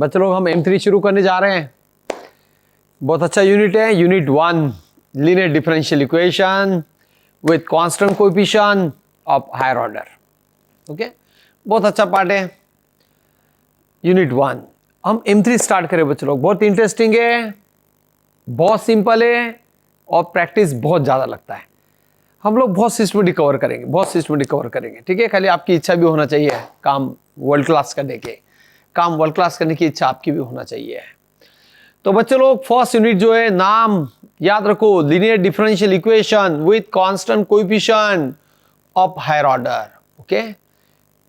बच्चों लोग हम M3 शुरू करने जा रहे हैं। बहुत अच्छा यूनिट है, unit 1 linear differential equation with constant coefficient of higher order. Okay, बहुत अच्छा पार्ट है यूनिट 1। हम M3 स्टार्ट करें बच्चों लोग। बहुत इंटरेस्टिंग है, बहुत सिंपल है और प्रैक्टिस बहुत ज़्यादा लगता है। हम लोग बहुत सिस्टमेटिक कवर करेंगे, बहुत सिस्टमेटिक कवर करेंगे। ठीक है, खाली आपकी इच्छा भी होना चाहिए काम वर्ल्ड क्लास करने के, काम वर्ल्ड क्लास करने की इच्छा आपकी भी होना चाहिए। तो बच्चों लोग फर्स्ट यूनिट जो है, नाम याद रखो, linear differential equation with constant coefficient of higher order. Okay,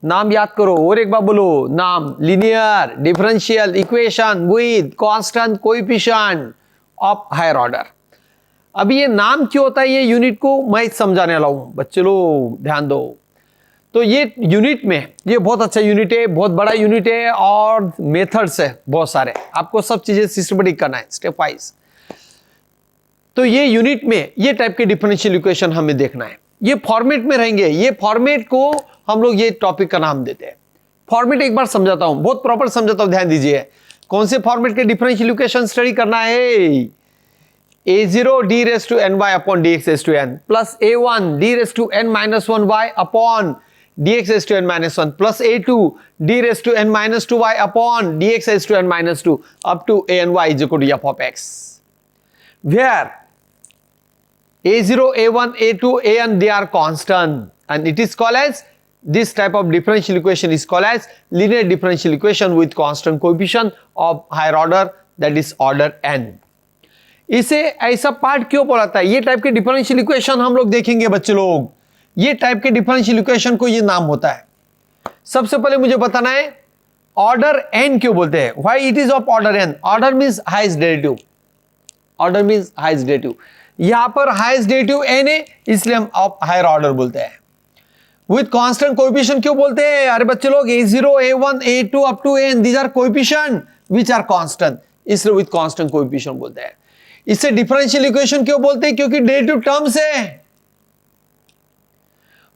नाम याद करो और एक बार बोलो, नाम linear differential equation with constant coefficient of higher order. अभी ये नाम क्यों होता है, ये यूनिट को मैं समझाने वाला हूं, बच्चे लोग ध्यान दो। तो ये यूनिट में, ये बहुत अच्छा यूनिट है, बहुत बड़ा यूनिट है और मेथड्स है बहुत सारे, आपको सब चीजें सिस्टमेटिक करना है स्टेप वाइज। तो ये यूनिट में ये टाइप के डिफरेंशियल इक्वेशन हमें देखना है, ये फॉर्मेट में रहेंगे। ये फॉर्मेट को हम लोग ये टॉपिक का नाम देते हैं। फॉर्मेट एक बार समझाता हूं, बहुत प्रॉपर समझाता हूं, ध्यान दीजिए। कौन से फॉर्मेट के डिफरेंशियल इक्वेशन स्टडी करना है? a0 d raised to ny upon dx raised to n plus a1 d raised to n minus 1y upon dx raised to n minus 1 plus a2 d raised to n minus 2y upon dx raised to n minus 2 up to a and y is equal to f of x, where a0, a1, a2, an they are constant, and it is called as, this type of differential equation is called as linear differential equation with constant coefficient of higher order, that is order n। इसे ऐसा part क्यों बोलाता है? ये type के differential equation हम लोग देखेंगे बच्चे लोग। ये टाइप के डिफरेंशियल इक्वेशन को ये नाम होता है। सबसे पहले मुझे बताना है ऑर्डर n क्यों बोलते हैं, why it is of order n। Order means highest derivative, order means highest derivative. यहां पर हाईएस्ट डेरिवेटिव n है, इसलिए हम ऑफ हायर ऑर्डर बोलते हैं। विथ कांस्टेंट कोएफिशिएंट क्यों बोलते हैं? अरे बच्चे लोग, a0, a1, a2 up to n these are coefficient which are constant, इसलिए विथ कांस्टेंट कोएफिशिएंट बोलते हैं। इसे डिफरेंशियल इक्वेशन क्यों बोलते हैं? क्योंकि डेरिवेटिव टर्म्स है।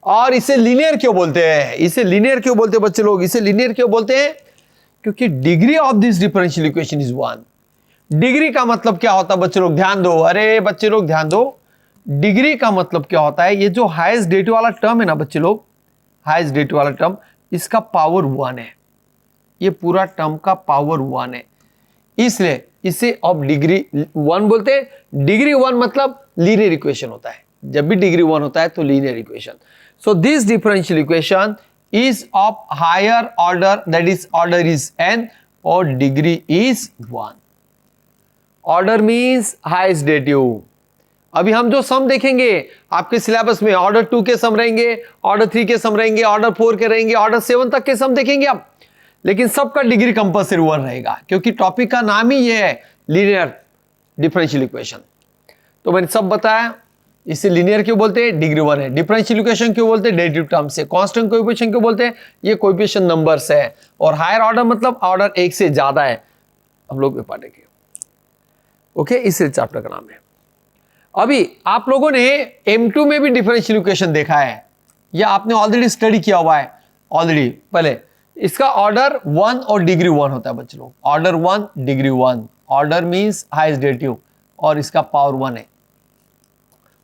और इसे लीनियर क्यों बोलते हैं? इसे लीनियर क्यों बोलते हैं बच्चे लोग? इसे लीनियर क्यों बोलते हैं? क्योंकि degree of this differential equation is 1। Degree का मतलब क्या होता है बच्चे लोग? ध्यान दो, अरे बच्चे लोग ध्यान दो। डिग्री का मतलब क्या होता है? ये जो हाईएस्ट डेरिवेटिव वाला टर्म है ना बच्चे लोग, हाईएस्ट डेरिवेटिव वाला टर्म, इसका पावर 1 है। ये पूरा टर्म का पावर 1 है, इसलिए इसे ऑफ डिग्री 1 बोलते हैं। डिग्री 1 मतलब लीनियर इक्वेशन होता है। जब भी डिग्री 1 होता है तो linear equation. So this differential equation is of higher order, that is order is n और degree is 1। Order means highest derivative. अभी हम जो सम देखेंगे आपके सिलेबस में, ऑर्डर 2 के सम रहेंगे, ऑर्डर 3 के सम रहेंगे, ऑर्डर 4 के रहेंगे, ऑर्डर 7 तक के सम देखेंगे आप, लेकिन सबका डिग्री कंपल्सरी 1 रहेगा, क्योंकि टॉपिक का नाम ही ये है लीनियर डिफरेंशियल इक्वेशन। तो मैंने सब बताया। इसे लीनियर क्यों बोलते हैं? डिग्री 1 है। डिफरेंशियल इक्वेशन क्यों बोलते हैं? डेरिवेटिव टर्म से। कांस्टेंट कोएफिशिएंट क्यों बोलते हैं? ये कोएफिशिएंट नंबर्स है। और हायर ऑर्डर मतलब ऑर्डर 1 से ज्यादा है, हम लोग पढ़ेंगे। ओके, इस चैप्टर का नाम है। अभी आप लोगों ने M2 में भी डिफरेंशियल इक्वेशन देखा है, या आपने ऑलरेडी स्टडी किया हुआ है ऑलरेडी पहले। इसका ऑर्डर 1 और डिग्री 1 होता है बच्चे लोग। Order 1 degree 1, order means highest derivative और इसका पावर 1 है।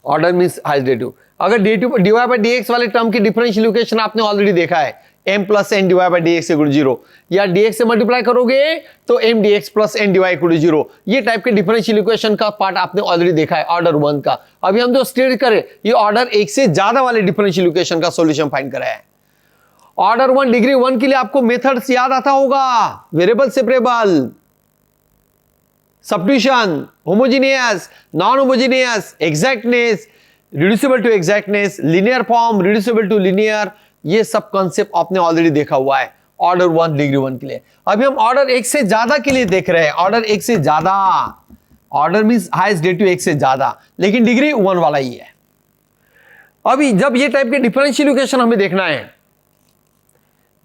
Order means highest derivative. अगर डेरिवेटिव dy बाय dx वाले टर्म की डिफरेंशियल इक्वेशन आपने ऑलरेडी देखा है, m plus n dy by dx equal 0, या dx से मल्टीप्लाई करोगे तो m dx plus n dy equal 0। ये टाइप के डिफरेंशियल इक्वेशन का पार्ट आपने ऑलरेडी देखा है ऑर्डर 1 का। अभी हम जो स्टडी करें ये ऑर्डर 1 से ज्यादा वाले डिफरेंशियल इक्वेशन का सॉल्यूशन फाइंड करा है। ऑर्डर 1 डिग्री 1 के लिए आपको मेथड्स याद आता होगा, variable separable, substitution, homogeneous, non homogeneous, exactness, reducible to exactness, linear form, reducible to linear. ये सब कॉन्सेप्ट आपने ऑलरेडी देखा हुआ है ऑर्डर 1 डिग्री 1 के लिए। अभी हम ऑर्डर 1 से ज्यादा के लिए देख रहे हैं। ऑर्डर 1 से ज्यादा, ऑर्डर मींस हाईएस्ट डेरिवेटिव 1 से ज्यादा, लेकिन डिग्री 1 वाला ही है। अभी जब ये टाइप के डिफरेंशियल इक्वेशन हमें देखना है,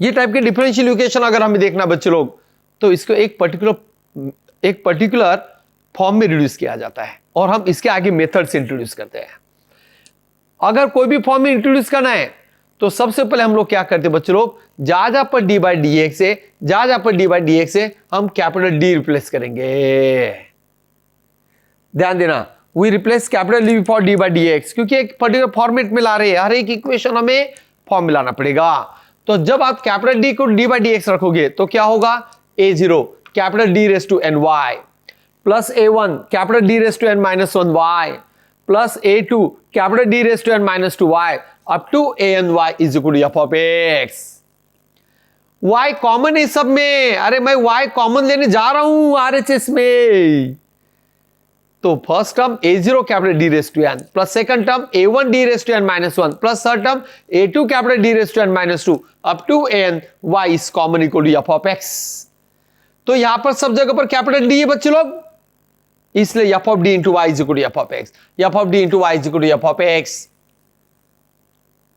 ये टाइप के डिफरेंशियल इक्वेशन अगर हमें देखना बच्चे लोग, तो इसको एक पर्टिकुलर फॉर्म में रिड्यूस किया जाता है और हम इसके आगे मेथड से इंट्रोड्यूस करते हैं। अगर कोई भी फॉर्म में इंट्रोड्यूस करना है तो सबसे पहले हम लोग क्या करते हैं बच्चों लोग, जहां पर डी बाई डी एक्स है, जहां पर डी बाई डी एक्स है, हम कैपिटल डी रिप्लेस करेंगे। ध्यान देना, we replace capital D for D by D X, क्योंकि एक पर्टिकुलर फॉर्मेट में ला रहे हैं, हर एक इक्वेशन हमें फॉर्म में लाना पड़ेगा। तो जब आप कैपिटल डी को डी बाई डी एक्स रखोगे तो क्या होगा, a0 capital D raise to N Y plus a1 capital D raise to N minus one Y plus a2 capital D raise to N minus two Y up to an y is equal to F of X. y common है सब में, अरे मैं y common लेने जा रहा हूं RHS में। तो first term a0 capital d raise to n plus second term a1 d raise to n minus one plus third term a2 capital d raise to n minus two up to an y is common equal to F of X. तो यहां पर सब जगह पर capital d है बच्चे लोग, इसलिए f of d into y is equal to F of x, f of d into y is equal to F of x.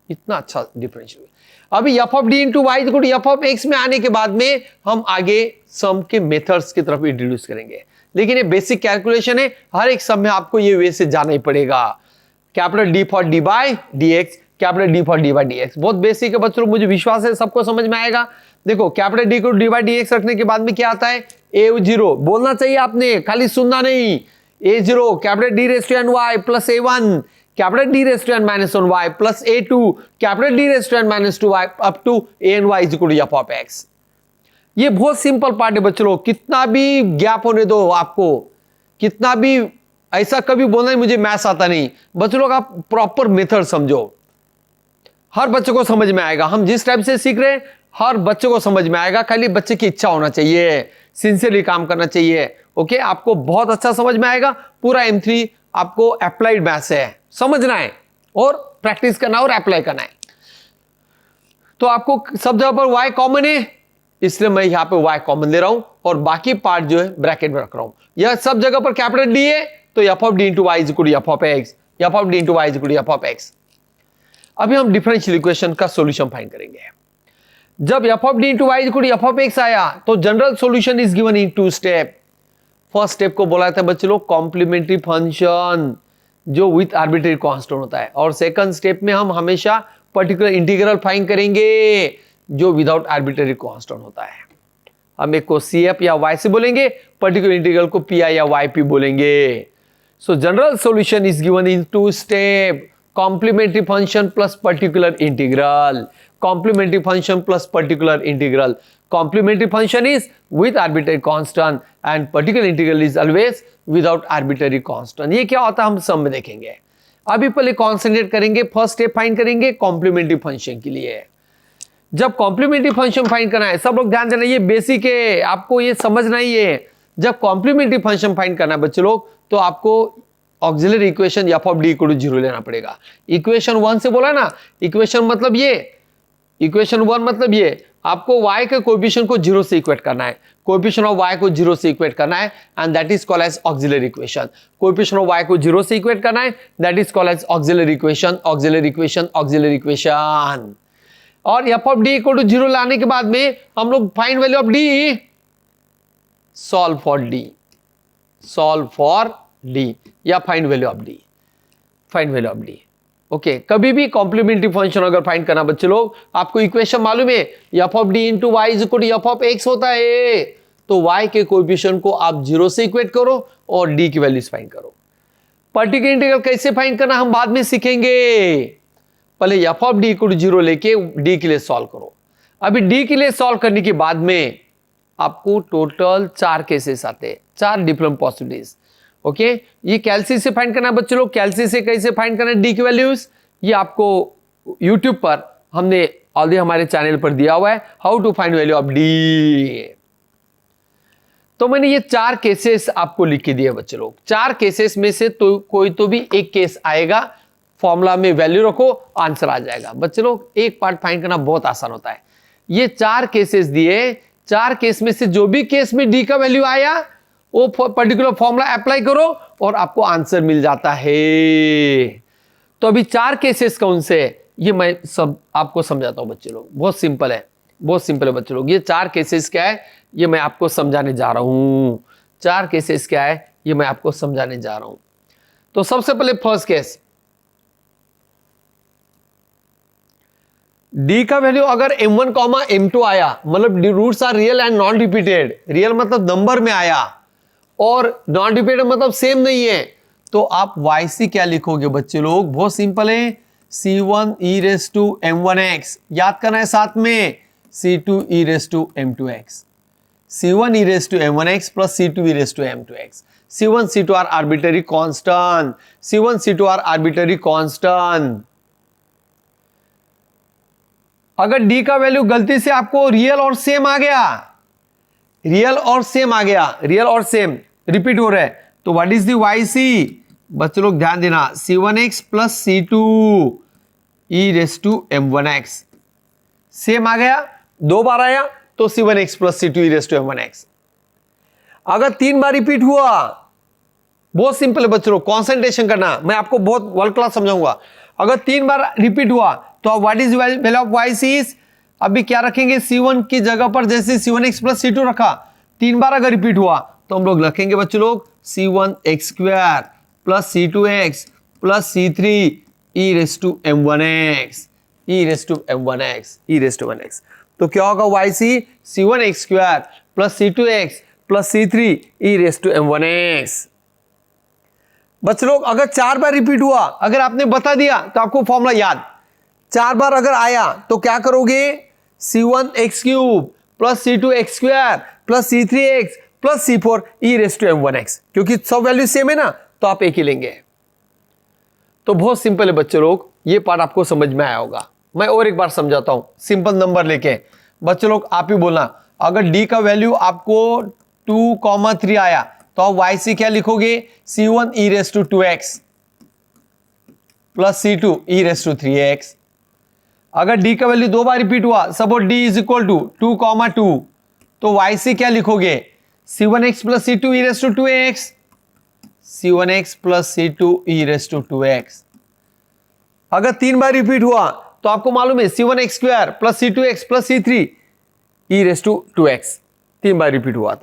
इतना अच्छा डिफरेंशियल। अभी f of d into y equal to F of x में आने के बाद में हम आगे सम के मेथड्स की तरफ इंट्रोड्यूस करेंगे, लेकिन ये बेसिक कैलकुलेशन है, हर एक सम में आपको ये वे से जाना ही पड़ेगा। Capital D for D by D x, capital D for D by D x, बहुत बेसिक है बच्चों, मुझे विश्वास है सबको समझ में आएगा। देखो कैपिटल डी को डी बाई डी एक्स रखने के बाद में क्या आता है, a0 बोलना चाहिए आपने, खाली सुनना नहीं। a0 capital D raise to N Y plus a1 capital D raise to N minus one Y plus a2 capital D raise to N minus two Y up to an y is equal to F of x. ये बहुत simple part है बच्चों लोग, कितना भी gap होने दो आपको, कितना भी ऐसा कभी बोलना नहीं मुझे मैथ्स आता नहीं, बच्चों लोग आप प्रॉपर मेथड समझो, हर बच्चे को समझ में आएगा। हम जिस टाइप से सीख रहे हैं हर बच्चे को समझ में आएगा, खाली बच्चे की इच्छा होना चाहिए, सिंसियरली काम करना चाहिए। ओके, आपको बहुत अच्छा समझ में आएगा। पूरा M3 आपको अप्लाइड मैथ्स है, समझना है और प्रैक्टिस करना है और अप्लाई करना है। तो आपको सब जगह पर y कॉमन है, इसलिए मैं यहां पे y कॉमन ले रहा हूं और बाकी पार्ट जो है ब्रैकेट में रख रहा हूं। यह सब जगह पर कैपिटल D है तो f of d into y is equal to F of x, f of d into y is equal to F of x. अभी हम डिफरेंशियल इक्वेशन का सॉल्यूशन फाइंड करेंगे। जब f of d into y is equal to F of x आया तो general solution is given in two step. First step को बोला था बच्चे लोग कॉम्प्लीमेंट्री फंक्शन जो विथ आर्बिट्रेरी कांस्टेंट होता है, और सेकंड स्टेप में हम हमेशा पर्टिकुलर इंटीग्रल फाइंड करेंगे जो विदाउट आर्बिट्रेरी कांस्टेंट होता है। हम एक को CF या Y से बोलेंगे, पर्टिकुलर इंटीग्रल को PI या YP बोलेंगे। So general solution is given in two step, complementary function plus particular integral, complementary function plus particular integral. Complementary function is with arbitrary constant and particular integral is always without arbitrary constant. ये क्या होता है हम सम में देखेंगे। अभी पहले concentrate करेंगे, फर्स्ट स्टेप फाइंड करेंगे कॉम्प्लीमेंट्री फंक्शन के लिए। जब कॉम्प्लीमेंट्री फंक्शन फाइंड करना है, सब लोग ध्यान देना, ये बेसिक है, आपको ये समझना ही है। जब कॉम्प्लीमेंट्री फंक्शन फाइंड करना है बच्चे लोग तो आपको auxiliary equation f of D equal to 0 लेना पड़ेगा। इक्वेशन 1 से बोला ना, इक्वेशन मतलब ये, इक्वेशन 1 मतलब ये, आपको y के कोएफिशिएंट को 0 से इक्वेट करना है, कोएफिशिएंट ऑफ y को 0 से इक्वेट करना है and that is called as auxiliary equation. Coefficient of y को 0 से इक्वेट करना है, that is called as auxiliary equation, auxiliary equation, auxiliary equation. और F of D equal to 0 लाने के बाद में हम लोग find value of D, solve for D, solve for D या find value of D, find value of D. Okay, कभी भी कॉम्प्लीमेंट्री फंक्शन अगर फाइंड करना बच्चे लोग, आपको इक्वेशन मालूम है f of d into y is equal to F of x होता है, तो y के कोएफिशिएंट को आप 0 से इक्वेट करो और d की वैल्यूज फाइंड करो। पर्टिकुलर इंटीग्रल कैसे फाइंड करना हम बाद में सीखेंगे, पहले f of D equal to 0 लेके d के लिए सॉल्व करो। अभी d के लिए सॉल्व करने के बाद में आपको टोटल 4 केसेस आते हैं, 4 डिफरेंट पॉसिबिलिटीज। ओके, ये कैल्सी से फाइंड करना है बच्चों लोग, कैल्सी से कैसे फाइंड करना है डी की वैल्यूज, ये आपको यूट्यूब पर हमने ऑलरेडी हमारे चैनल पर दिया हुआ है, how to find value of d. तो मैंने ये 4 केसेस आपको लिख के दिए बच्चे लोग। 4 केसेस में से तो कोई तो भी एक केस आएगा, फॉर्मूला में वैल्यू रखो, आंसर आ जाएगा। बच्चे लोग एक पार्ट फाइंड करना बहुत आसान होता है। ये 4 केसेस दिए, 4 केस में से जो भी केस में डी का वैल्यू आया वो पर्टिकुलर फॉर्मूला अप्लाई करो और आपको आंसर मिल जाता है। तो अभी 4 केसेस कौन से, ये मैं सब आपको समझाता हूं बच्चे लोग, बहुत सिंपल है, बहुत सिंपल है बच्चे लोग। ये 4 केसेस क्या है ये मैं आपको समझाने जा रहा हूं। 4 केसेस क्या है ये मैं आपको समझाने जा रहा हूं। तो सबसे पहले फर्स्ट केस, डी का वैल्यू अगर m1 कॉमा m2 आया, मतलब roots are real and non repeated, real मतलब नंबर में आया और नॉन रिपीटेड मतलब सेम नहीं है, तो आप yc क्या लिखोगे बच्चे लोग? बहुत सिंपल है, c1 e raise to m1x, याद करना है साथ में c2 e raise to m2x, c1 e raise to m1x plus c2 e raise to m2x. c1 c2 are arbitrary constant, c1 c2 are arbitrary constant. अगर d का value गलती से आपको रियल और सेम आ गया, रियल और same आ गया, रियल और सेम रिपीट हो रहा है, तो व्हाट इज द yc? बच्चे लोग ध्यान देना, c1x plus c2 e raise to m1x. Same आ गया, दो बार आया तो c1x plus c2 e raise to m1x. अगर तीन बार रिपीट हुआ, बहुत सिंपल है बच्चों, कॉन्सेंट्रेशन करना, मैं आपको बहुत वर्ल्ड क्लास समझाऊंगा. अगर तीन बार रिपीट हुआ तो what is value of yc? अभी क्या रखेंगे? c1 की जगह पर जैसे c1x प्लस c2 रखा, तीन बार अगर रिपीट हुआ तो हम लोग रखेंगे बच्चों लोग c1x square plus c2x plus c3 e raise to m1x, e raise to m1x, e raise to 1x. तो क्या होगा yc? c1x square plus c2x plus c3 e raise to m1x. बच्चे लोग अगर चार बार रिपीट हुआ, अगर आपने बता दिया तो आपको फॉर्मूला याद, चार बार अगर आया तो क्या करोगे? c1x cube plus c2x square plus c3x plus c4 e raise to m1x, क्योंकि सब वैल्यू सेम है ना, तो आप एक ही लेंगे. तो बहुत सिंपल है बच्चे लोग, ये पार्ट आपको समझ में आया होगा. मैं और एक बार समझाता हूं, सिंपल नंबर लेके. बच्चे लोग आप ही बोलना, अगर d का वैल्यू आपको 2,3 आया तो आप yc क्या लिखोगे? c1 e raise to 2x plus c2 e raise to 3x. अगर d का वैल्यू दो बार रिपीट हुआ, suppose d is equal to 2,2, तो yc क्या लिखोगे? c1x plus c2 e raise to 2x, c1x plus c2 e raise to 2x. अगर तीन बार रिपीट हुआ तो आपको मालूम है c1x square plus c2x plus c3 e raise to 2x, तीन बार रिपीट हुआ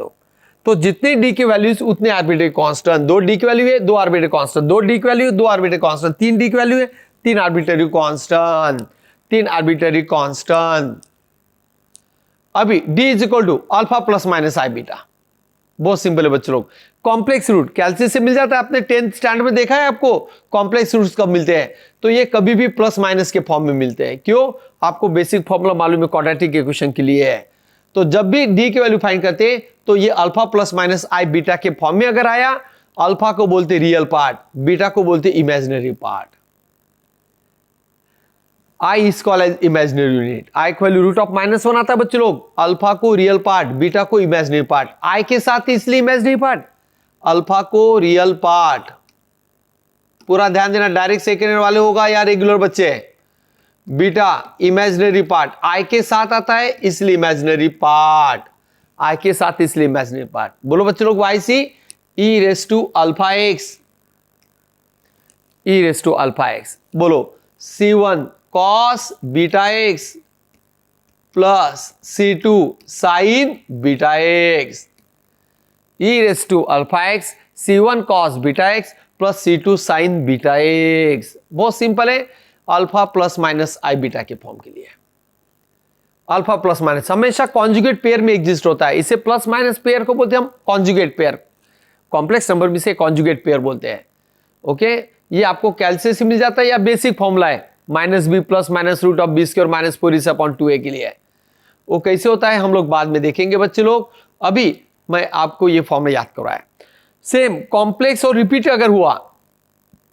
तो जितने d के वैल्यूज उतने आर्बिट्रेरी कांस्टेंट. दो d की वैल्यू है, दो आर्बिट्रेरी कांस्टेंट, दो d की वैल्यू है, दो आर्बिट्रेरी कांस्टेंट, तीन d की वैल्यू है, तीन आर्बिट्रेरी कांस्टेंट, तीन आर्बिट्रेरी कांस्टेंट. अभी d is equal to alpha plus minus i beta. बहुत सिंपल है बच्चों लोग. कॉम्प्लेक्स रूट कैलकुलस से मिल जाता है, आपने 10th स्टैंडर्ड में देखा है आपको कॉम्प्लेक्स रूट्स कब मिलते हैं, तो ये कभी भी प्लस माइनस के फॉर्म में मिलते हैं. क्यों? आपको बेसिक फॉर्मूला मालूम है क्वाड्रेटिक इक्वेशन के लिए है. तो जब भी d की वैल्यू फाइंड करते हैं तो ये alpha plus minus i beta के फॉर्म में अगर आया, अल्फा को बोलते रियल पार्ट, बीटा को बोलते imaginary part. I is called as imaginary unit. I की वैल्यू रूट ऑफ -1 आता है बच्चों लोग. अल्फा को रियल पार्ट, बीटा को इमेजिनरी पार्ट. आई के साथ इसलिए इमेजिनरी पार्ट, अल्फा को रियल पार्ट. पूरा ध्यान देना, डायरेक्ट सेकेंड वाले होगा या रेगुलर बच्चे. बीटा इमेजिनरी पार्ट, आई के साथ आता है इसलिए इमेजिनरी पार्ट, आई के साथ इसलिए इमेजिनरी पार्ट. बोलो बच्चे लोग yc e raise to alpha x, e raise to alpha x. बोलो c1 cos beta x plus c2 sin beta x, e raise to alpha x, c1 cos beta x plus c2 sin beta x. बहुत simple है, alpha plus minus i beta के form के लिए. Alpha plus minus हमेशा conjugate pair में exist होता है, इसे प्लस माइनस पेयर को बोलते हैं हम कॉन्जुगेट पेयर. कॉम्प्लेक्स नंबर भी से कॉन्जुगेट पेयर बोलते हैं. ओके, ये आपको कैलकुलस से मिल जाता है या बेसिक फॉर्मूला है, minus b plus minus root of b square minus 4 upon 2a के लिए. वो कैसे होता है हम लोग बाद में देखेंगे बच्चे लोग. अभी मैं आपको ये फॉर्मूला याद करवाया. सेम कॉम्प्लेक्स और रिपीट अगर हुआ,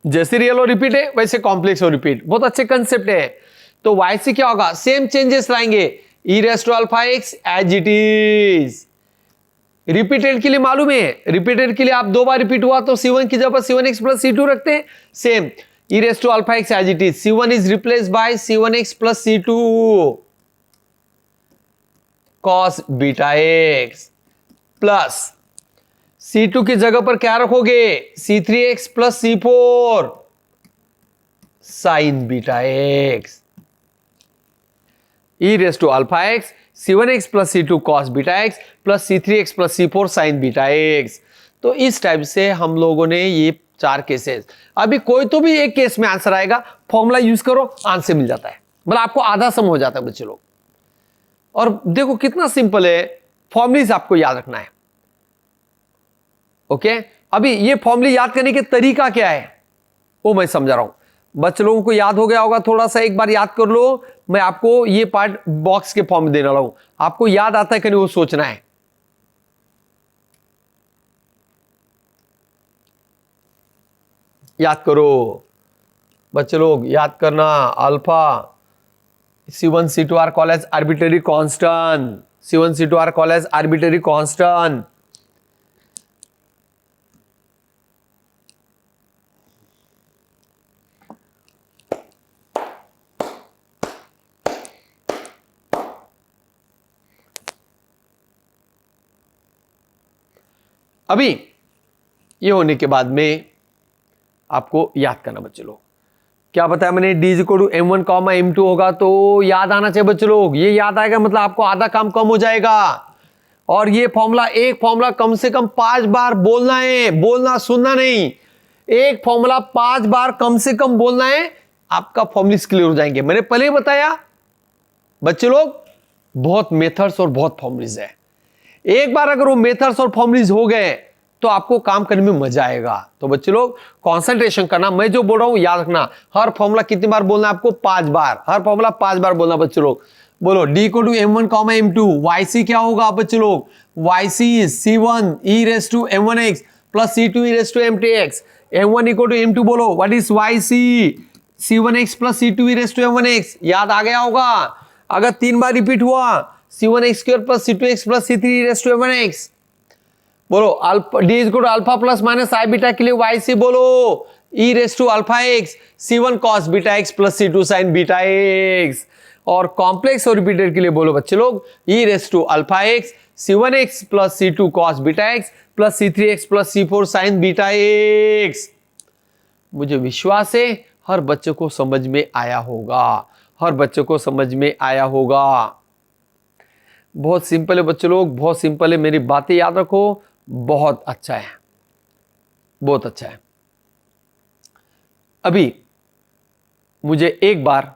जैसे रियल और रिपीट है वैसे कॉम्प्लेक्स और रिपीट, बहुत अच्छे कंसेप्ट है. तो yc क्या होगा? सेम चेंजेस लाएंगे, e raise to alpha x as it is. Repeated के लिए मालूम है, रिपीटेड के लिए आप दो बार रिपीट हुआ तो c1 की जगह c1x प्लस c2 रखते हैं. Same e raise to alpha x as it is, c1 is replace by c1x plus c2 cos beta x plus c2 की जगह पर क्या रखोगे? c3x plus c4 sin beta x, e raise to alpha x, c1x plus c2 cos beta x plus c3x plus c4 sin beta x. तो इस type से हम लोगों ने ये चार केसेस. अभी कोई तो भी एक केस में आंसर आएगा, फॉर्मूला यूज करो, आंसर मिल जाता है. मतलब आपको आधा सम हो जाता है बच्चे लोग। और देखो कितना सिंपल है, फॉर्मूलीज आपको याद रखना है। ओके, अभी ये फॉर्मूले याद करने के तरीका क्या है वो मैं समझा रहा हूं। बच्चे लोगों को याद हो गया होगा, थोड़ा सा एक बार याद कर लो। मैं आपको ये पार्ट बॉक्स के फॉर्म में देने वाला हूं, आपको याद आता है कि नहीं वो सोचना है। याद करो बच्चे लोग, याद करना। Alpha C1 C2 are called as arbitrary constant. C1 C2 are called as arbitrary constant. अभी ये होने के बाद में आपको याद करना बच्चे लोग, क्या बताया मैंने, d equal to M1 comma M2 होगा, तो याद आना चाहिए बच्चे लोग। ये याद आएगा मतलब आपको आधा काम कम हो जाएगा। और ये फॉर्मूला, एक फॉर्मूला कम से कम 5 बार बोलना है, बोलना सुनना नहीं। एक फॉर्मूला 5 बार कम से कम बोलना है, आपका फॉर्मूलीज क्लियर हो जाएंगे। मैंने पहले ही बताया बच्चे लोग, बहुत मेथड्स और बहुत फॉर्मूलीज है। एक बार अगर वो मेथड्स और फॉर्मूलीज हो गए तो आपको काम करने में मजा आएगा। तो बच्चे लोग कंसंट्रेशन करना, मैं जो बोल रहा हूं याद रखना। हर फॉर्मूला कितनी बार बोलना है आपको? 5 बार। हर फॉर्मूला 5 बार बोलना बच्चे लोग। बोलो d equal to M1 comma M2, yc क्या होगा बच्चे लोग? yc is C1 e raise to M1x plus C2 e raise to M2x। M1 equal to M2 बोलो, what is yc? C1x plus C2 e raise to M1x। याद आ गया होगा? अगर 3 बार repeat हुआ, C1x square plus C2x plus C3 e raise to M1x। बोलो alpha, d is equal to alpha plus minus i beta के लिए yc बोलो e raise to alpha x, C1 cos beta x plus C2 sin beta x। और complex और repeated के लिए बोलो बच्चे लोग e raise to alpha x, C1x plus C2 cos beta x plus C3x plus C4 sin beta x। मुझे विश्वास है हर बच्चे को समझ में आया होगा, हर बच्चे को समझ में आया होगा। बहुत सिंपल है बच्चे लोग, बहुत सिंपल है। मेरी बातें याद रखो, बहुत अच्छा है, बहुत अच्छा है। अभी मुझे एक बार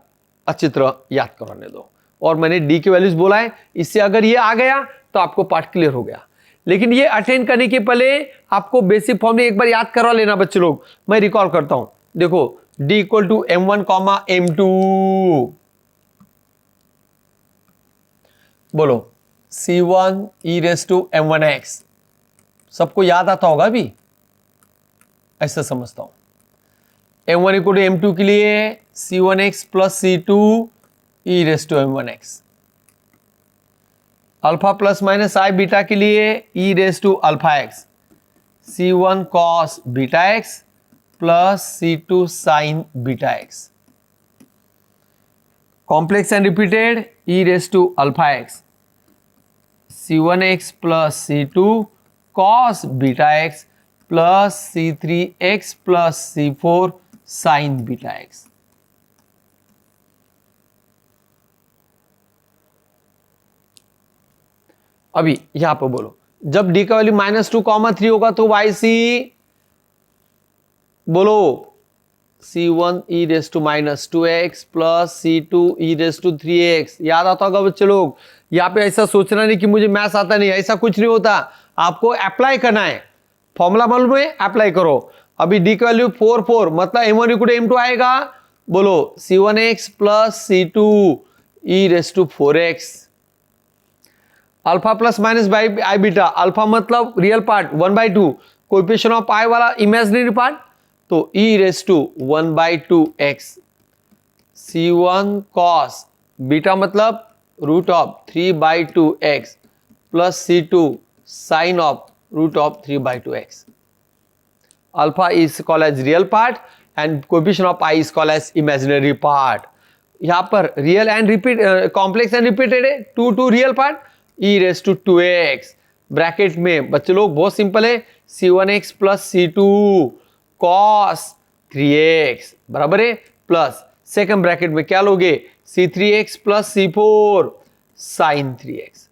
अच्छी तरह याद करवाने दो। और मैंने डी की वैल्यूज बोला है, इससे अगर ये आ गया तो आपको पार्ट क्लियर हो गया। लेकिन ये अटेंड करने के पहले आपको बेसिक फॉर्म में एक बार याद करवा लेना बच्चे लोग। मैं रिकॉल करता हूं, देखो d equal to M1 comma M2, बोलो C1 e raise to M1x। सबको याद आता होगा अभी, ऐसा समझता हूं। M1 इक्वल टू M2 के लिए C1x plus C2 e raise to M1x। Alpha plus minus i beta के लिए e raise to alpha x, C1 cos beta x plus C2 sin beta x। Complex and repeated e raise to alpha x, C1x plus C2 cos beta x plus C3x plus C4 sin beta x। अभी यहां पर बोलो, जब d का value -2, 3 होगा तो yc बोलो C1 e raise to -2x plus C2 e raise to 3x। याद आता होगा बच्चे लोग? यहाँ पे ऐसा सोचना नहीं कि मुझे मैथ्स आता नहीं, ऐसा कुछ नहीं होता। आपको अप्लाई करना है, फॉर्मूला मालूम है, अप्लाई करो। अभी d का वैल्यू 4 मतलब M1 इक्वल टू M2 आएगा। बोलो C1x plus C2 e raise to 4x। Alpha plus minus by i beta, alpha मतलब real part 1/2, coefficient of i वाला इमेजिनरी पार्ट, तो e raise to 1/2x। C1 cos beta मतलब root of 3/2x plus C2 sine of root of 3/2x। Alpha is called as real part and coefficient of i is called as imaginary part. यहां पर real and repeat, complex and repeated है, 2 real part, e raise to 2x। Bracket में बच्चे लोग बहुत simple है, C1x plus C2 cos 3x बराबर है, प्लस सेकंड ब्रैकेट में क्या लोगे? C3x plus C4 sin 3x।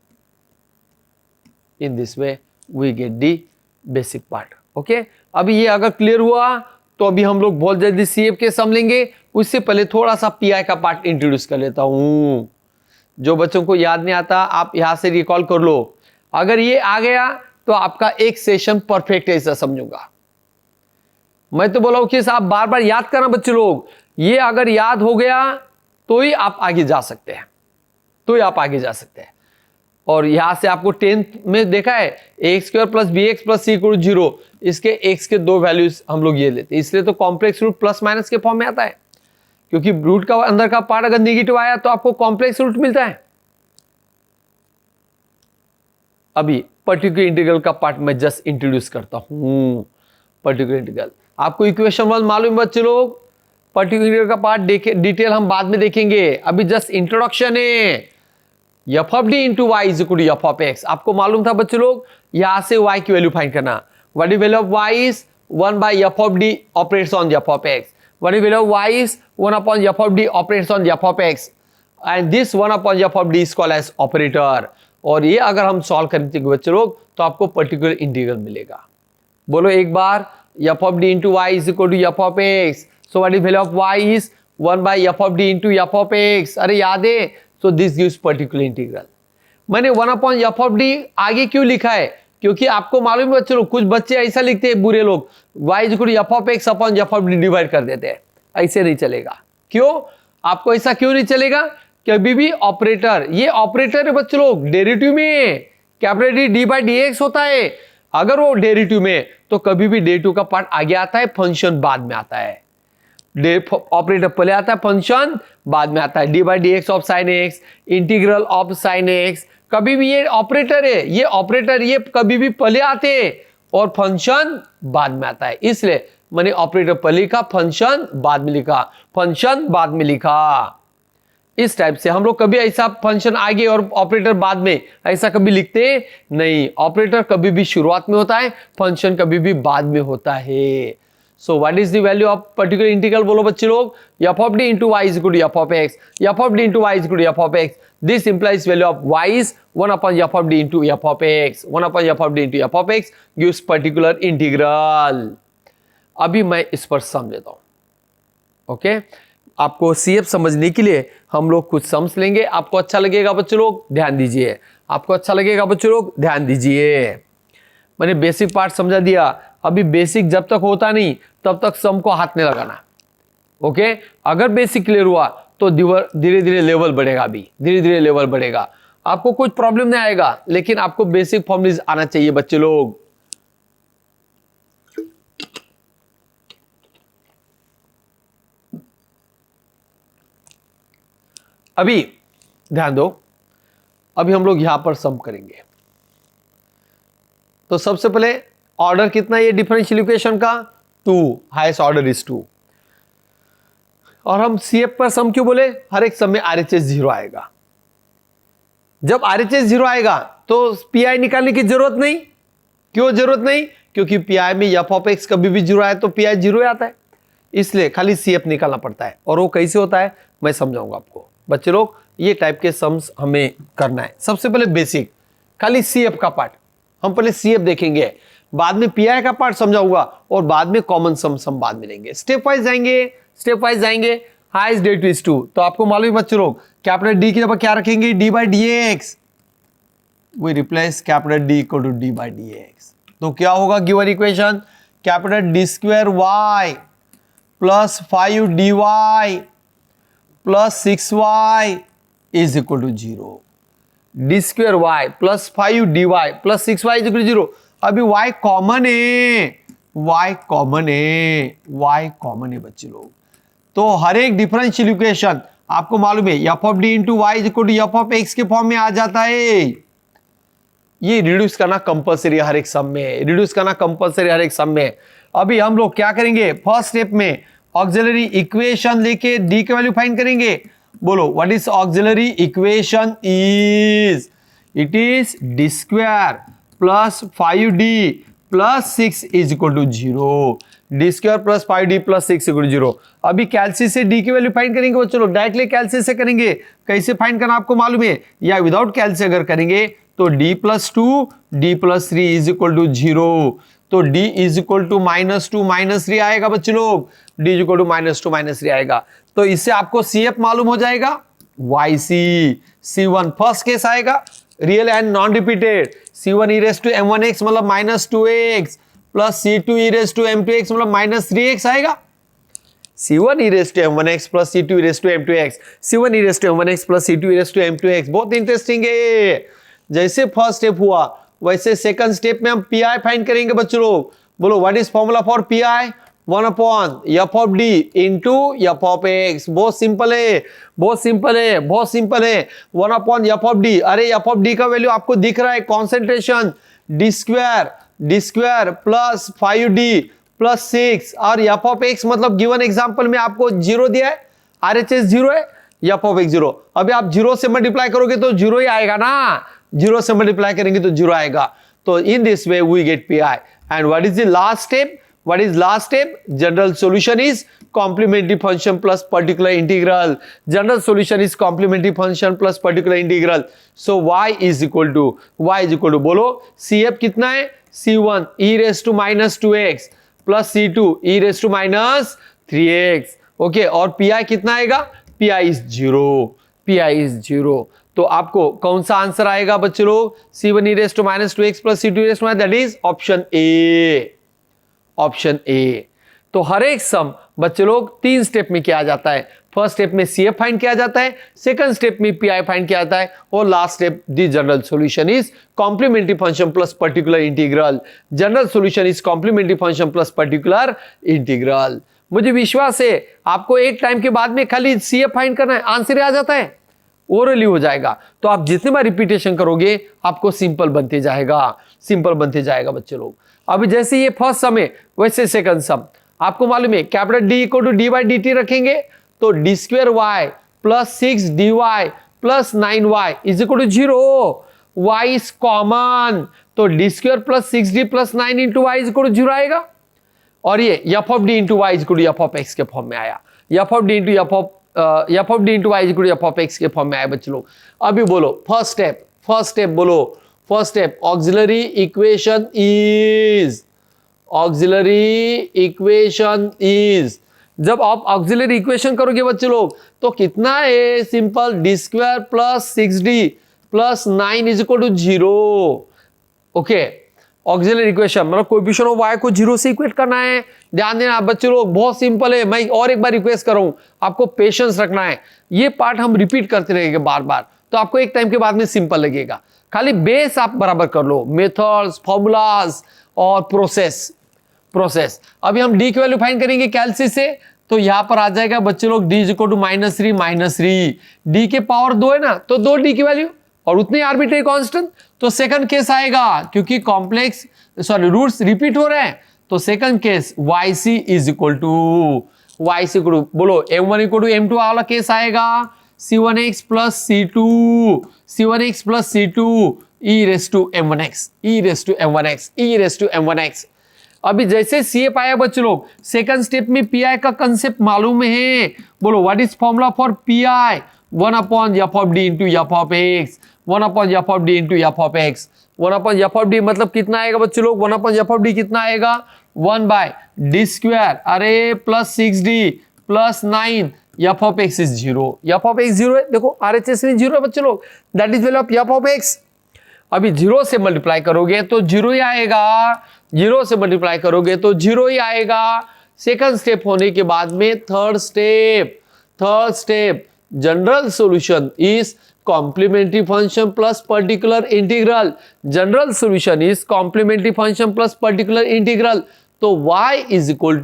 In this way we get the basic part. Okay, अभी ये अगर क्लियर हुआ तो अभी हम लोग बहुत जल्दी CF के सम लेंगे, उससे पहले थोड़ा सा PI का पार्ट इंट्रोड्यूस कर लेता हूं। जो बच्चों को याद नहीं आता आप यहां से रिकॉल कर लो। अगर ये आ गया तो आपका एक सेशन परफेक्ट है, ऐसा समझूंगा। मैं तो बोला हूं कि साहब बार बार याद करना बच्चे लोग, ये अगर याद हो गया तो ही आप आगे जा सकते हैं, तो ही आप आगे जा सकते हैं। और यहां से आपको 10th में देखा है ax² + bx + c = 0, इसके x के दो वैल्यूज हम लोग ये लेते हैं, इसलिए तो कॉम्प्लेक्स रूट प्लस माइनस के फॉर्म में आता है, क्योंकि रूट का अंदर का पार्ट अगर नेगेटिव आया तो आपको कॉम्प्लेक्स रूट मिलता है। अभी पर्टिकुलर इंटीग्रल का पार्ट मैं जस्ट इंट्रोड्यूस करता हूं। पर्टिकुलर इंटीग्रल आपको इक्वेशन 1 मालूम बच्चे लोग, पर्टिकुलर इंटीग्रल का पार्ट डिटेल हम बाद में देखेंगे, अभी जस्ट इंट्रोडक्शन है। f(d) * y = f(x). आपको मालूम था बच्चे लोग, यहां से y की वैल्यू फाइंड करना। What is value of y is 1/f(d) operates on f(x). What is value of y is 1/f(d) operates on f(x) and this 1/f(d) is called as operator. और ये अगर हम सॉल्व करेंगे बच्चे लोग तो आपको पर्टिकुलर इंटीग्रल मिलेगा। बोलो एक बार, f(d) * y = f(x). So what is value of y is 1/f(d) * f(x). अरे याद है, so this gives particular integral। मैंने 1/f(d) आगे क्यों लिखा है, क्योंकि आपको मालूम है बच्चों, कुछ बच्चे ऐसा लिखते हैं बुरे लोग, y = f(x) / f(d) डिवाइड कर देते हैं। ऐसे नहीं चलेगा। क्यों आपको ऐसा क्यों नहीं चलेगा, कभी भी ऑपरेटर, ये ऑपरेटर है बच्चों लोग, डेरिवेटिव में कैपिटल d/dx होता है। अगर वो डेरिवेटिव में तो कभी भी डेरिवेटिव का पार्ट आगे आता है, फंक्शन बाद में आता है। ऑपरेटर पहले आता है, फंक्शन बाद में आता है। d/dx of sin x, integral of sin x, कभी भी ये ऑपरेटर है, ये ऑपरेटर ये कभी भी पहले आते हैं और फंक्शन बाद में आता है। इसलिए मैंने ऑपरेटर पहले लिखा, फंक्शन बाद में लिखा, फंक्शन बाद में लिखा। इस टाइप से हम लोग कभी ऐसा फंक्शन आगे और ऑपरेटर बाद में ऐसा कभी लिखते नहीं। ऑपरेटर कभी भी शुरुआत में होता है, फंक्शन कभी भी बाद में होता है। So what is the value of particular integral? बोलो बच्चे लोग, f(d) * y = f(x). f(d) * y = f(x). This implies value of y is 1/f(d) * f(x). 1/f(d) * f(x) gives particular integral। अभी मैं इस पर सम लेता हूं। ओके, आपको CF समझने के लिए हम लोग कुछ सम्स लेंगे। आपको अच्छा लगेगा बच्चे लोग, ध्यान दीजिए। आपको अच्छा लगेगा बच्चे लोग, ध्यान दीजिए। मैंने बेसिक पार्ट समझा दिया। अभी बेसिक जब तक होता नहीं तब तक सम को हाथ नहीं लगाना। ओके, अगर बेसिक क्लियर हुआ तो धीरे धीरे लेवल बढ़ेगा। अभी धीरे धीरे लेवल बढ़ेगा, आपको कुछ प्रॉब्लम नहीं आएगा, लेकिन आपको बेसिक फॉर्मूलाज आना चाहिए बच्चे लोग। अभी ध्यान दो, अभी हम लोग यहां पर सम करेंगे। तो सबसे पहले ऑर्डर कितना है ये डिफरेंशियल इक्वेशन का, 2, हाईएस्ट ऑर्डर इज 2। और हम CF पर सम क्यों बोले, हर एक सम में RHS 0 आएगा। जब RHS 0 आएगा तो PI निकालने की जरूरत नहीं। क्यों जरूरत नहीं, क्योंकि PI में f(x) कभी भी 0 आए तो PI 0 आता है, इसलिए खाली CF निकालना पड़ता है। और वो कैसे होता है मैं समझाऊंगा आपको। बच्चे लोग ये टाइप के सम्स हमें करना है। सबसे पहले बेसिक, खाली CF का पार्ट, हम पहले CF देखेंगे, बाद में PI का पार्ट समझाऊंगा और बाद में कॉमन सम बाद में लेंगे। स्टेप वाइज जाएंगे। हाईएस्ट डेरिवेटिव इज 2, तो आपको मालूम है बच्चों लोग, कैपिटल D की जगह क्या रखेंगे, d/dx। We replace capital D = d/dx। तो क्या होगा given equation, capital D² y + 5dy + 6y is equal to 0। d² y + 5dy + 6y is equal to 0। अभी y कॉमन है बच्चे लोग। तो हर एक डिफरेंशियल इक्वेशन आपको मालूम है f(d) * y = f(x) के फॉर्म में आ जाता है। ये रिड्यूस करना कंपलसरी हर एक सम में, अभी हम लोग क्या करेंगे, फर्स्ट स्टेप में ऑक्सिलरी इक्वेशन लेके d की वैल्यू फाइंड करेंगे। बोलो what is auxiliary equation is, it is d² + 5d + 6 is equal to 0। d² + 5d + 6 equal to 0। अभी कैलसी से d की वैल्यू फाइंड करेंगे बच्चों लोग, डायरेक्टली कैलसी से करेंगे। कैसे फाइंड करना आपको मालूम है, या विदाउट कैलसी अगर करेंगे तो d + 2 d + 3 is equal to 0। तो d इज इक्वल टू -2 -3 आएगा बच्चे लोग, d इज इक्वल टू -2 -3 आएगा। तो इससे आपको CF मालूम हो जाएगा, YC C1 फर्स्ट केस आएगा, real and non repeated. C1 e raised to m1x मतलब -2x plus C2 e raised to m2x मतलब -3x आएगा। C1 e raised to m1x plus C2 e raised to m2x, C1 e raised to m1x plus C2 e raised to m2x। बहुत interesting है। जैसे first step हुआ वैसे second step में हम PI find करेंगे बच्चों लोग। बोलो what is formula for PI? 1 upon f of d into f of x। बहुत सिंपल है, बहुत सिंपल है, बहुत सिंपल है। 1 अपॉन f ऑफ d, अरे f ऑफ d का वैल्यू आपको दिख रहा है, concentration d square plus 5d plus 6 और f ऑफ x मतलब गिवन एग्जांपल में आपको 0 दिया है, RHS 0 है, f ऑफ x 0। अभी आप 0 से मल्टीप्लाई करोगे तो 0 ही आएगा ना, 0 से मल्टीप्लाई करेंगे तो 0 आएगा। तो in this way we get PI। And what is the last step? What is last step? General solution is complementary function plus particular integral. General solution is complementary function plus particular integral. So y is equal to बोलो CF कितना है? C1 e raised to -2x plus C2 e raised to -3x. Okay, और PI कितना आएगा? PI is 0. PI is 0. तो आपको कौन सा आंसर आएगा बच्चे लोग? C1 e raised to -2x plus C2 e raised to that is option A. Option A. तो हर एक सम बच्चे लोग 3 स्टेप में किया जाता है। फर्स्ट स्टेप में CF फाइंड किया जाता है, सेकंड स्टेप में PI फाइंड किया जाता है, और last step the general solution is complementary function plus particular integral. General solution is complementary function plus particular integral. मुझे विश्वास है आपको एक टाइम के बाद में खाली CF फाइंड करना है, आंसर आ जाता है, ओरली हो जाएगा। तो आप जितने बार रिपीटेशन करोगे आपको सिंपल बनते जाएगा, सिंपल बनते जाएगा बच्चे लोग। अभी जैसे ये फर्स्ट सम है वैसे सेकंड सम आपको मालूम है, capital D equal to d/dt रखेंगे तो d² plus 6dy plus 9y is equal to 0। y is common तो d² plus 6d plus 9 into y is equal to 0 आएगा। और ये f of d into y is equal to f of x के form में आया, f of d into y is equal to f of x के form में आया बच्चे लोग। अभी बोलो फर्स्ट स्टेप बोलो, first step auxiliary equation is जब आप ऑक्सिलरी इक्वेशन करोगे बच्चे लोग तो कितना है? Simple d² plus 6d plus 9 is equal to 0। Okay, auxiliary equation मतलब कोएफिशिएंट ऑफ y को 0 से इक्वेट करना है। ध्यान देना बच्चे लोग, बहुत सिंपल है। मैं और एक बार रिक्वेस्ट कर रहा हूं, आपको पेशेंस रखना है। ये पार्ट हम रिपीट करते रहेंगे बार बार, तो आपको एक टाइम के बाद में सिंपल लगेगा। खाली बेस आप बराबर कर लो, मेथड्स, फॉर्मूलाज और प्रोसेस। अभी हम d की वैल्यू फाइंड करेंगे कैलसी से, तो यहां पर आ जाएगा बच्चे लोग d is equal to -3 d के पावर 2 है ना, तो 2d की वैल्यू और उतने आर्बिट्रेरी कांस्टेंट। तो सेकंड केस आएगा क्योंकि रूट्स रिपीट हो रहे हैं, तो second case yc is equal to बोलो m1 इक्वल टू m2 वाला केस आएगा, C1x plus C2 e raised to m1x। अभी जैसे CF आया बच्चे लोग, सेकंड स्टेप में PI का कंसेप्ट मालूम है। बोलो what is formula for PI? 1 upon f of d into f of x, 1 upon f of d into f of x। 1 upon f of d मतलब कितना आएगा बच्चे लोग? 1 अपॉन f ऑफ d कितना आएगा? 1/d², अरे plus 6d plus 9, f of x is 0। f of x 0 है, देखो RHS में 0 है बच्चे लोग, that is value of f of x। अभी 0 से मल्टीप्लाई करोगे तो 0 ही आएगा, 0 से मल्टीप्लाई करोगे तो 0 ही आएगा। सेकंड स्टेप होने के बाद में third step general solution is complementary function plus particular integral. General solution is complementary function plus particular integral. तो y इज इक्वल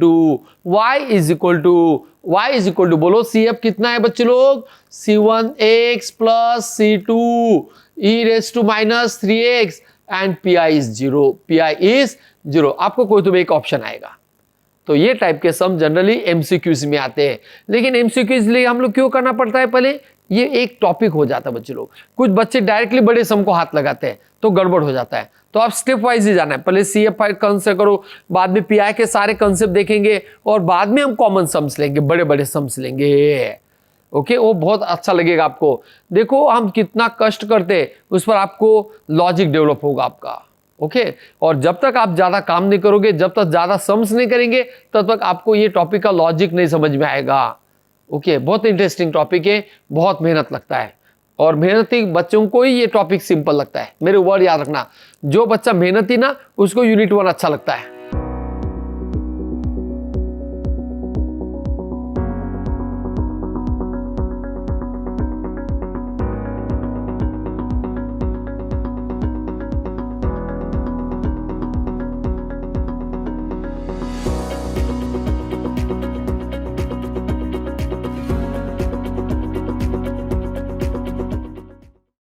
टू बोलो CF कितना है बच्चे लोग? C1x plus C2 e raised to -3x and PI is 0। आपको कोई तो एक ऑप्शन आएगा। तो ये टाइप के सम जनरली MCQs में आते हैं, लेकिन MCQs लिए हम लोग क्यों करना पड़ता है? पहले ये एक टॉपिक हो जाता है बच्चे लोग। कुछ बच्चे डायरेक्टली बड़े सम को हाथ लगाते हैं तो गड़बड़ हो जाता है, तो आप स्टेप वाइज ही जाना है। पहले CF कंसेप्ट करो, बाद में PI के सारे कंसेप्ट देखेंगे और बाद में हम कॉमन सम्स लेंगे, बड़े बड़े सम्स लेंगे। ओके, वो बहुत अच्छा लगेगा आपको। देखो हम कितना कष्ट करते हैं, उस पर आपको लॉजिक डेवलप होगा आपका। ओके और जब तक आप ज़्यादा काम नहीं करोगे, जब तक ज़्यादा सम्स नहीं करेंगे, तब तक आपको ये टॉपिक का लॉजिक नहीं समझ में आएगा। ओके बहुत इंटरेस्टिंग टॉपिक है, बहुत मेहनत लगता है और मेहनती बच्चों को ही ये टॉपिक सिंपल लगता है। मेरे वर्ड याद रखना, जो बच्चा मेहनती ना उसको यूनिट 1 अच्छा लगता है।